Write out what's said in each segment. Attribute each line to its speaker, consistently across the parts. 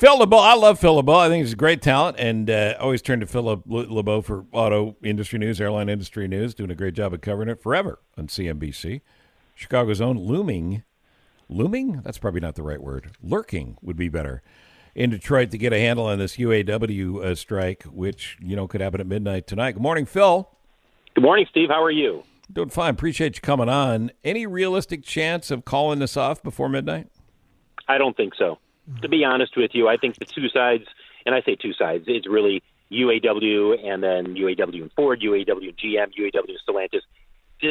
Speaker 1: Phil LeBeau, I love Phil LeBeau. I think he's a great talent, and always turn to Phil LeBeau for auto industry news, airline industry news, doing a great job of covering it forever on CNBC. Chicago's own Looming? That's probably not the right word. Lurking would be better. In Detroit to get a handle on this UAW strike, which, could happen at midnight tonight. Good morning, Phil.
Speaker 2: Good morning, Steve. How are you?
Speaker 1: Doing fine. Appreciate you coming on. Any realistic chance of calling this off before midnight?
Speaker 2: I don't think so. To be honest with you, I think the two sides, and I say two sides, it's really UAW and then UAW and Ford, UAW and GM, UAW and Stellantis.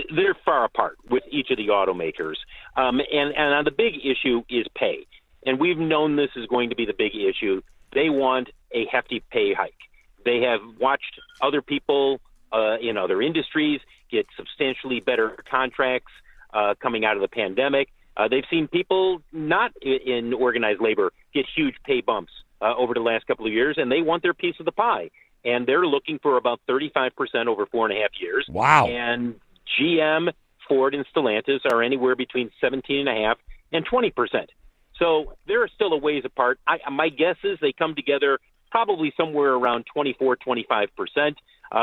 Speaker 2: They're far apart with each of the automakers. And the big issue is pay. And we've known this is going to be the big issue. They want a hefty pay hike. They have watched other people in other industries get substantially better contracts coming out of the pandemic. They've seen people not in organized labor get huge pay bumps over the last couple of years, and they want their piece of the pie. And they're looking for about 35% over 4.5 years.
Speaker 1: Wow.
Speaker 2: And GM, Ford, and Stellantis are anywhere between 17.5% and 20%. So they're still a ways apart. My guess is they come together probably somewhere around 24, 25%,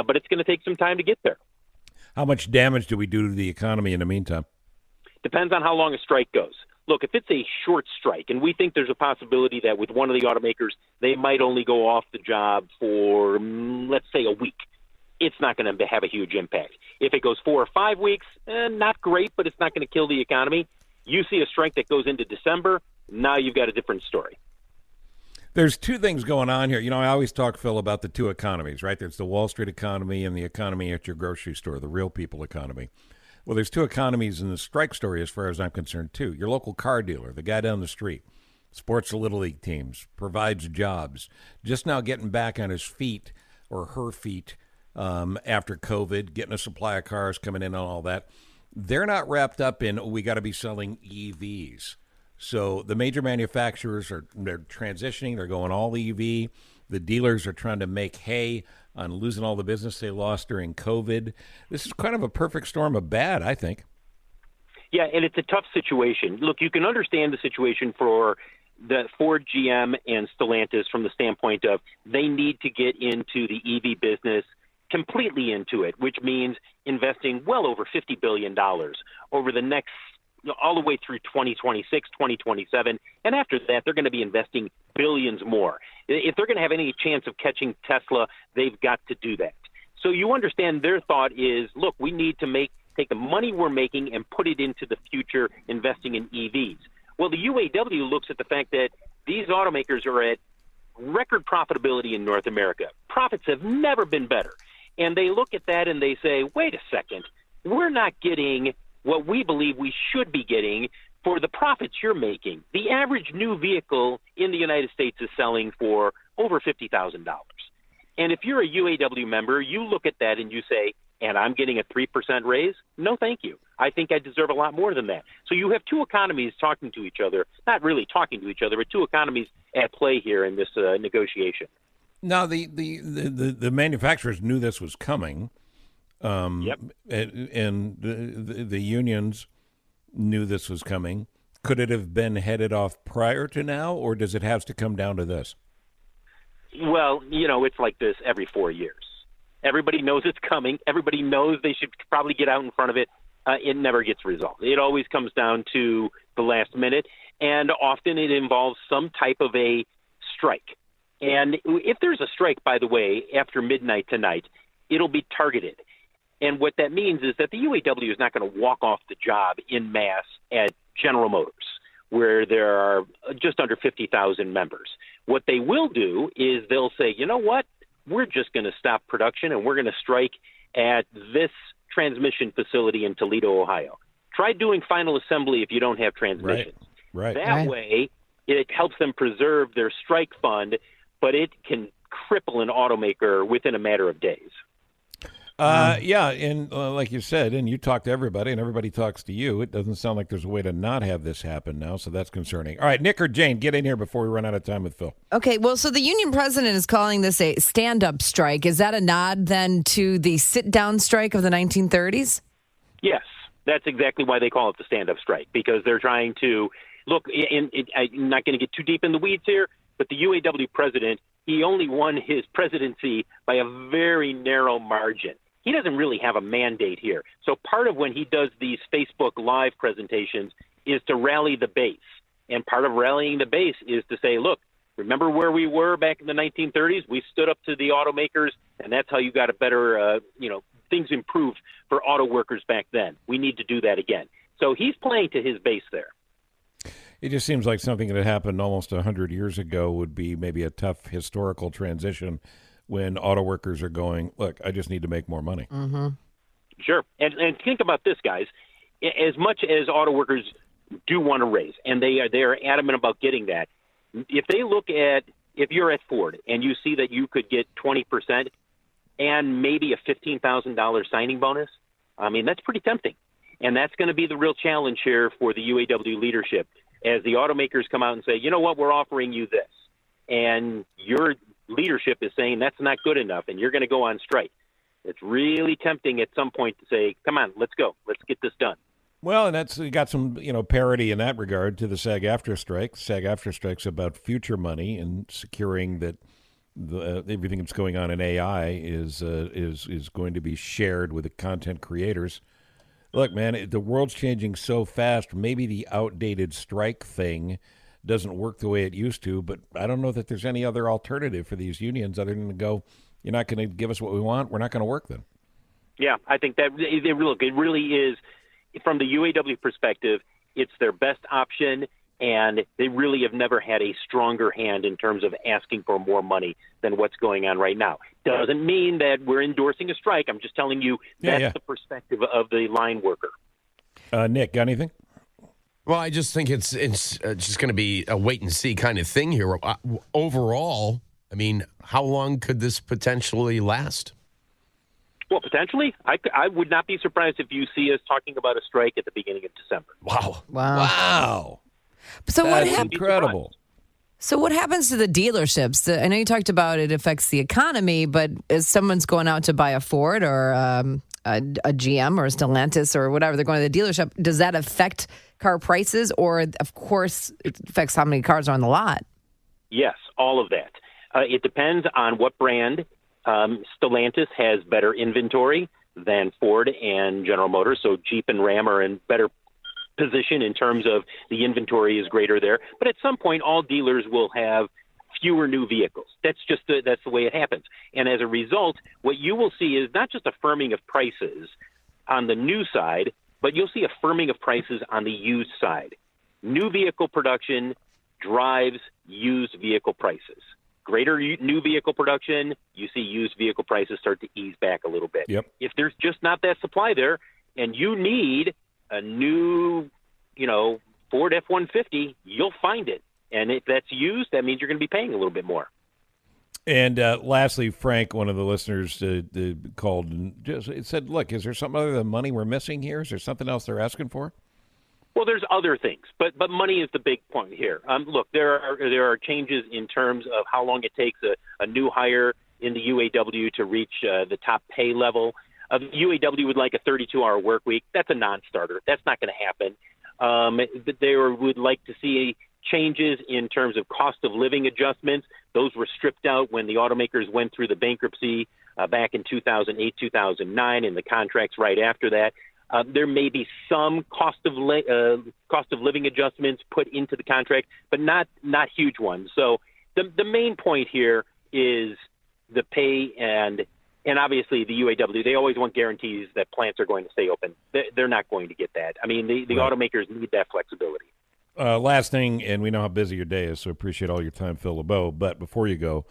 Speaker 2: but it's going to take some time to get there.
Speaker 1: How much damage do we do to the economy in the meantime?
Speaker 2: Depends on how long a strike goes. Look, if it's a short strike, and we think there's a possibility that with one of the automakers, they might only go off the job for, let's say, a week, it's not going to have a huge impact. If it goes 4 or 5 weeks, not great, but it's not going to kill the economy. You see a strike that goes into December, now you've got a different story.
Speaker 1: There's two things going on here. I always talk, Phil, about the two economies, right? There's the Wall Street economy and the economy at your grocery store, the real people economy. Well, there's two economies in the strike story as far as I'm concerned, too. Your local car dealer, the guy down the street, sports the Little League teams, provides jobs, just now getting back on his feet or her feet after COVID, getting a supply of cars coming in and all that. They're not wrapped up in, we got to be selling EVs. So the major manufacturers they're transitioning. They're going all EV. The dealers are trying to make hay on losing all the business they lost during COVID. This is kind of a perfect storm of bad, I think.
Speaker 2: Yeah, and it's a tough situation. Look, you can understand the situation for the Ford, GM, and Stellantis from the standpoint of they need to get into the EV business, completely into it, which means investing well over $50 billion over the next all the way through 2026, 2027. And after that, they're going to be investing billions more. If they're going to have any chance of catching Tesla, they've got to do that. So you understand their thought is, look, we need to take the money we're making and put it into the future, investing in EVs. Well, the UAW looks at the fact that these automakers are at record profitability in North America. Profits have never been better. And they look at that and they say, wait a second, we're not getting what we believe we should be getting for the profits you're making. The average new vehicle in the United States is selling for over $50,000. And if you're a UAW member, you look at that and you say, and I'm getting a 3% raise? No, thank you. I think I deserve a lot more than that. So you have two economies talking to each other, not really talking to each other, but two economies at play here in this negotiation.
Speaker 1: Now, the manufacturers knew this was coming.
Speaker 2: Yep.
Speaker 1: And the unions knew this was coming. Could it have been headed off prior to now, or does it have to come down to this?
Speaker 2: Well, it's like this every 4 years. Everybody knows it's coming. Everybody knows they should probably get out in front of it. It never gets resolved. It always comes down to the last minute, and often it involves some type of a strike. And if there's a strike, by the way, after midnight tonight, it'll be targeted. And what that means is that the UAW is not going to walk off the job in mass at General Motors, where there are just under 50,000 members. What they will do is they'll say, you know what, we're just going to stop production and we're going to strike at this transmission facility in Toledo, Ohio. Try doing final assembly if you don't have transmissions.
Speaker 1: Right.
Speaker 2: That way, it helps them preserve their strike fund, but it can cripple an automaker within a matter of days.
Speaker 1: Yeah, and like you said, and you talk to everybody, and everybody talks to you. It doesn't sound like there's a way to not have this happen now, so that's concerning. All right, Nick or Jane, get in here before we run out of time with Phil.
Speaker 3: Okay, well, so the union president is calling this a stand-up strike. Is that a nod, then, to the sit-down strike of the 1930s?
Speaker 2: Yes, that's exactly why they call it the stand-up strike, because they're trying to, look, I'm not going to get too deep in the weeds here, but the UAW president, he only won his presidency by a very narrow margin. He doesn't really have a mandate here. So part of when he does these Facebook Live presentations is to rally the base. And part of rallying the base is to say, look, remember where we were back in the 1930s? We stood up to the automakers, and that's how you got a better, things improved for auto workers back then. We need to do that again. So he's playing to his base there.
Speaker 1: It just seems like something that happened almost 100 years ago would be maybe a tough historical transition when auto workers are going, look, I just need to make more money.
Speaker 3: Mm-hmm.
Speaker 2: Sure. And think about this, guys. As much as auto workers do want to raise, and they are adamant about getting that, if you're at Ford and you see that you could get 20% and maybe a $15,000 signing bonus, I mean, that's pretty tempting. And that's going to be the real challenge here for the UAW leadership as the automakers come out and say, you know what, we're offering you this. And your leadership is saying that's not good enough, and you're going to go on strike. It's really tempting at some point to say, come on, let's go. Let's get this done.
Speaker 1: Well, and that's got some, parity in that regard to the SAG-AFTRA strike. SAG-AFTRA strike's about future money and securing that everything that's going on in AI is going to be shared with the content creators. Look, man, the world's changing so fast. Maybe the outdated strike thing doesn't work the way it used to, but I don't know that there's any other alternative for these unions other than to go, you're not going to give us what we want, we're not going to work then.
Speaker 2: Yeah, I think that it really is, from the UAW perspective, it's their best option, and they really have never had a stronger hand in terms of asking for more money than what's going on right now. Doesn't mean that we're endorsing a strike. I'm just telling you that's the perspective of the line worker.
Speaker 1: Nick, got anything?
Speaker 4: Well, I just think it's just going to be a wait-and-see kind of thing here. Overall, I mean, how long could this potentially last?
Speaker 2: Well, potentially. I would not be surprised if you see us talking about a strike at the beginning of December.
Speaker 1: Wow.
Speaker 3: So
Speaker 1: That's incredible.
Speaker 3: So what happens to the dealerships? I know you talked about it affects the economy, but if someone's going out to buy a Ford or a GM or a Stellantis or whatever, they're going to the dealership, does that affect car prices? Or, of course, it affects how many cars are on the lot?
Speaker 2: Yes, all of that. It depends on what brand. Stellantis has better inventory than Ford and General Motors, so Jeep and Ram are in better position in terms of the inventory is greater there. But at some point, all dealers will have fewer new vehicles. That's the way it happens. And as a result, what you will see is not just a firming of prices on the new side, but you'll see a firming of prices on the used side. New vehicle production drives used vehicle prices. Greater new vehicle production, you see used vehicle prices start to ease back a little bit.
Speaker 1: Yep.
Speaker 2: If there's just not that supply there and you need a new, Ford F-150, you'll find it. And if that's used, that means you're going to be paying a little bit more.
Speaker 1: And lastly, Frank, one of the listeners called and said, look, is there something other than money we're missing here? Is there something else they're asking for?
Speaker 2: Well, there's other things, but money is the big point here. Look, there are changes in terms of how long it takes a new hire in the UAW to reach the top pay level. The UAW would like a 32-hour work week. That's a non-starter. That's not going to happen. They would like to see changes in terms of cost of living adjustments. Those were stripped out when the automakers went through the bankruptcy back in 2008, 2009, and the contracts right after that. There may be some cost of living adjustments put into the contract, but not huge ones. So the main point here is the pay and obviously the UAW. They always want guarantees that plants are going to stay open. They're not going to get that. I mean, the automakers need that flexibility.
Speaker 1: Last thing, and we know how busy your day is, so appreciate all your time, Phil LeBeau. But before you go,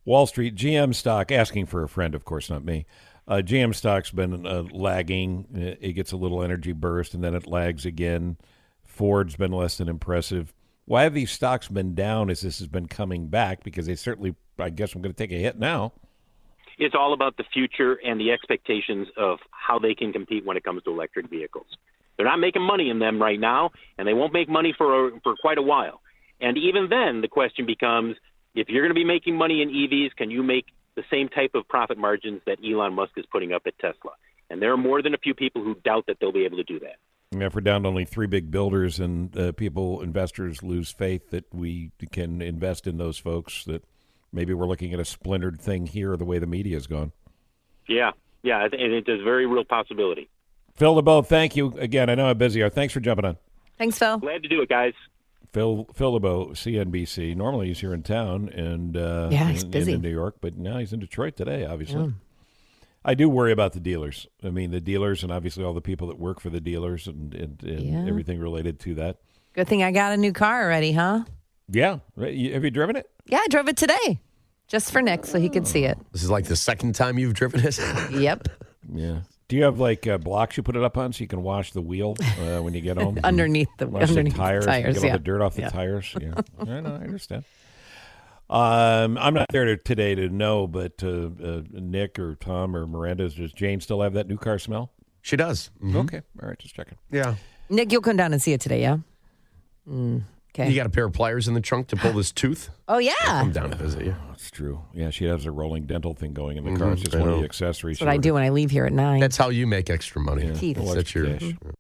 Speaker 1: Wall Street, GM stock, asking for a friend, of course, not me. GM stock's been lagging. It gets a little energy burst, and then it lags again. Ford's been less than impressive. Why have these stocks been down as this has been coming back? Because they certainly, I guess, I'm going to take a hit now.
Speaker 2: It's all about the future and the expectations of how they can compete when it comes to electric vehicles. They're not making money in them right now, and they won't make money for quite a while. And even then, the question becomes, if you're going to be making money in EVs, can you make the same type of profit margins that Elon Musk is putting up at Tesla? And there are more than a few people who doubt that they'll be able to do that.
Speaker 1: If we're down to only 3 big builders and investors lose faith that we can invest in those folks, that maybe we're looking at a splintered thing here the way the media has gone.
Speaker 2: Yeah, and it's a very real possibility.
Speaker 1: Phil LeBeau, thank you again. I know how busy you are. Thanks for jumping on.
Speaker 3: Thanks, Phil.
Speaker 2: Glad to do it, guys.
Speaker 1: Phil LeBeau, CNBC. Normally he's here in town and
Speaker 3: he's busy
Speaker 1: in New York, but now he's in Detroit today, obviously. Yeah. I do worry about the dealers. I mean, the dealers and obviously all the people that work for the dealers and everything related to that.
Speaker 3: Good thing I got a new car already, huh?
Speaker 1: Yeah. Have you driven it?
Speaker 3: Yeah, I drove it today. Just for Nick so he could see it.
Speaker 4: This is like the second time you've driven it?
Speaker 3: Yep.
Speaker 1: Yeah. Do you have like blocks you put it up on so you can wash the wheel when you get home?
Speaker 3: underneath the
Speaker 1: tires. Get all the dirt off the tires. Yeah. I know, I understand. I'm not there today to know, but Nick or Tom or Miranda, does Jane still have that new car smell?
Speaker 4: She does. Mm-hmm.
Speaker 1: Okay. All right. Just checking.
Speaker 4: Yeah.
Speaker 3: Nick, you'll come down and see it today, yeah? Okay.
Speaker 4: You got a pair of pliers in the trunk to pull this tooth?
Speaker 3: Oh, yeah.
Speaker 4: I'll come down to visit you.
Speaker 1: That's true. Yeah, she has a rolling dental thing going in the car. It's just one of the accessories.
Speaker 3: That's what I do when I leave here at 9.
Speaker 4: That's how you make extra money.
Speaker 3: Teeth.
Speaker 4: That's your